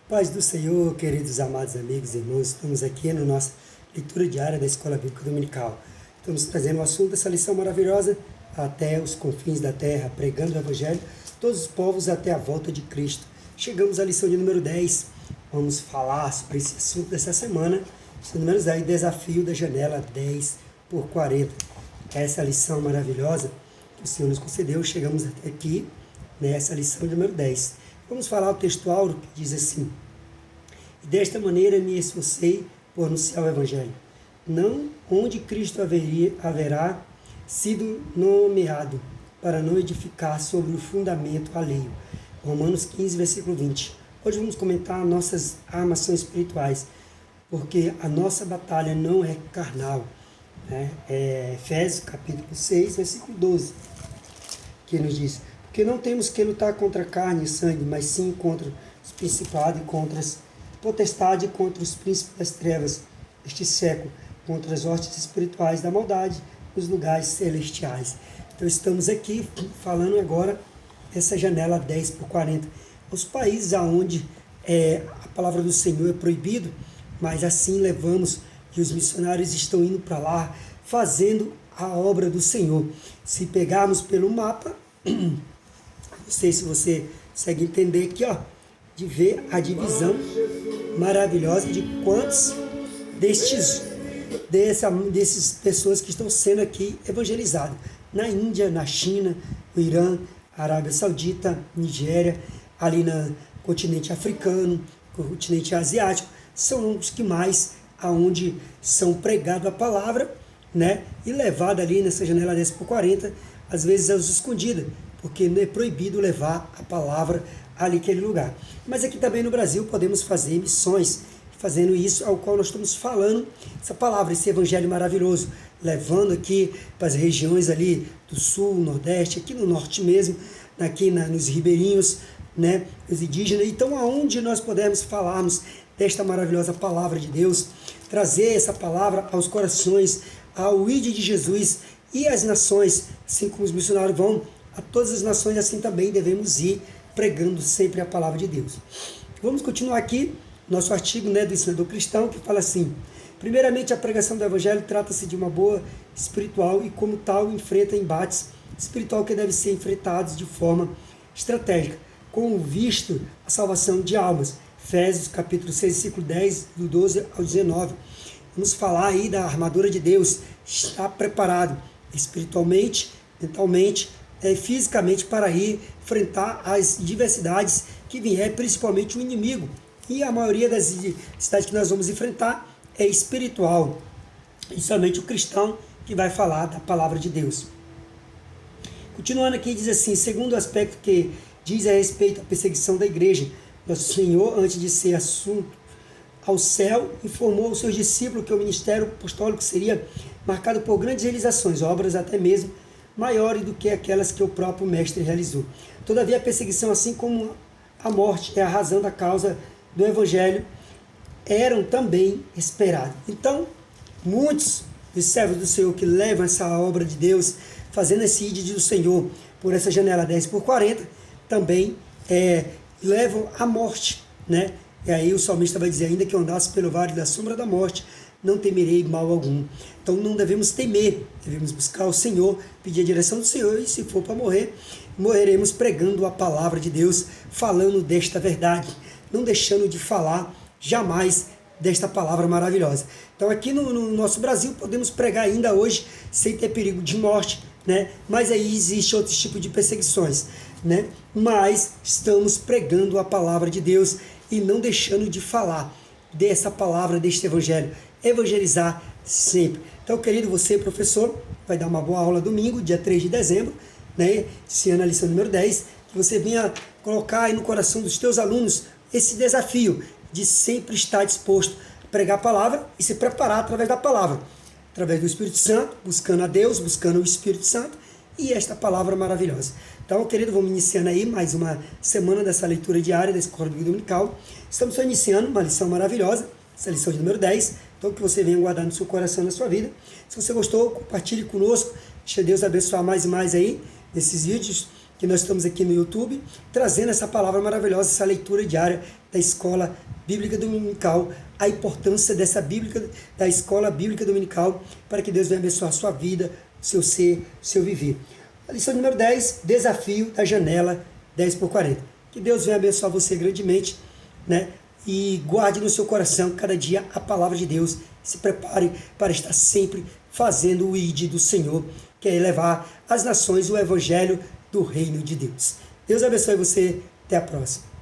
Paz do Senhor, queridos amados amigos e irmãos, estamos aqui na nossa leitura diária da Escola Bíblica Dominical. Estamos trazendo o assunto dessa lição maravilhosa, até os confins da terra, pregando o Evangelho, todos os povos até a volta de Cristo. Chegamos à lição de número 10, vamos falar sobre esse assunto dessa semana, lição número 10, desafio da janela 10 por 40. Essa lição maravilhosa que o Senhor nos concedeu, chegamos até aqui, nessa lição de número 10. Vamos falar o texto áureo que diz assim: e desta maneira me esforcei por anunciar o Evangelho, não onde Cristo haverá sido nomeado, para não edificar sobre o fundamento alheio. Romanos 15, versículo 20. Hoje vamos comentar nossas armações espirituais, porque a nossa batalha não é carnal. É Efésios capítulo 6, versículo 12, que nos diz: porque não temos que lutar contra carne e sangue, mas sim contra os principados e contra as potestades, contra os príncipes das trevas deste século, contra as hostes espirituais da maldade nos lugares celestiais. Então estamos aqui falando agora essa janela 10 por 40. Os países onde a palavra do Senhor é proibido, mas assim levamos, e os missionários estão indo para lá, fazendo a obra do Senhor. Se pegarmos pelo mapa, não sei se você consegue entender aqui, de ver a divisão maravilhosa de quantos desses pessoas que estão sendo aqui evangelizadas. Na Índia, na China, no Irã, Arábia Saudita, Nigéria, ali no continente africano, continente asiático, são os que mais aonde são pregado a palavra, e levada ali nessa janela 10 por 40, às vezes aos escondidas, porque não é proibido levar a palavra ali naquele lugar. Mas aqui também no Brasil podemos fazer missões, fazendo isso ao qual nós estamos falando, essa palavra, esse evangelho maravilhoso, levando aqui para as regiões ali do sul, nordeste, aqui no norte mesmo, aqui nos ribeirinhos, os indígenas. Então, aonde nós podemos falarmos desta maravilhosa palavra de Deus, trazer essa palavra aos corações, ao ID de Jesus e às nações, assim como os missionários vão a todas as nações, assim também devemos ir pregando sempre a palavra de Deus. Vamos continuar aqui, nosso artigo do ensinador cristão, que fala assim: primeiramente, a pregação do Evangelho trata-se de uma boa espiritual e, como tal, enfrenta embates espiritual que devem ser enfrentados de forma estratégica, com visto a salvação de almas. Efésios capítulo 6, versículo 10, do 12 ao 19. Vamos falar aí da armadura de Deus, estar preparado espiritualmente, mentalmente, fisicamente, para ir enfrentar as diversidades que vier, principalmente o inimigo. E a maioria das cidades que nós vamos enfrentar é espiritual. E somente o cristão que vai falar da palavra de Deus. Continuando aqui, diz assim: segundo o aspecto que diz a respeito à perseguição da igreja, nosso Senhor, antes de ser assunto ao céu, informou aos seus discípulos que o ministério apostólico seria marcado por grandes realizações, obras até mesmo maiores do que aquelas que o próprio Mestre realizou. Todavia, a perseguição, assim como a morte, é a razão da causa do Evangelho, eram também esperados. Então, muitos dos servos do Senhor que levam essa obra de Deus, fazendo esse ID do Senhor por essa janela 10 por 40, também levam à morte, E aí o salmista vai dizer: ainda que eu andasse pelo vale da sombra da morte, não temerei mal algum. Então não devemos temer, devemos buscar o Senhor, pedir a direção do Senhor, e se for para morrer, morreremos pregando a palavra de Deus, falando desta verdade, não deixando de falar jamais desta palavra maravilhosa. Então aqui no nosso Brasil podemos pregar ainda hoje sem ter perigo de morte, mas aí existe outros tipos de perseguições, mas estamos pregando a palavra de Deus e não deixando de falar dessa palavra, deste evangelho, evangelizar sempre. Então, querido, você, professor, vai dar uma boa aula domingo, dia 3 de dezembro, esse ano a lição número 10, que você venha colocar aí no coração dos teus alunos esse desafio de sempre estar disposto a pregar a palavra e se preparar através da palavra, através do Espírito Santo, buscando a Deus, buscando o Espírito Santo e esta palavra maravilhosa. Então, querido, vamos iniciando aí mais uma semana dessa leitura diária da Escola Bíblica Dominical. Estamos só iniciando uma lição maravilhosa, essa lição de número 10, então que você venha guardar no seu coração, na sua vida. Se você gostou, compartilhe conosco, deixa Deus abençoar mais e mais aí, nesses vídeos que nós estamos aqui no YouTube, trazendo essa palavra maravilhosa, essa leitura diária da Escola Bíblica Dominical, a importância da Escola Bíblica Dominical, para que Deus venha abençoar a sua vida, o seu ser, o seu viver. A lição número 10, desafio da janela 10x40. Que Deus venha abençoar você grandemente, né? E guarde no seu coração cada dia a palavra de Deus. Se prepare para estar sempre fazendo o ID do Senhor, que é levar às nações o evangelho do reino de Deus. Deus abençoe você. Até a próxima.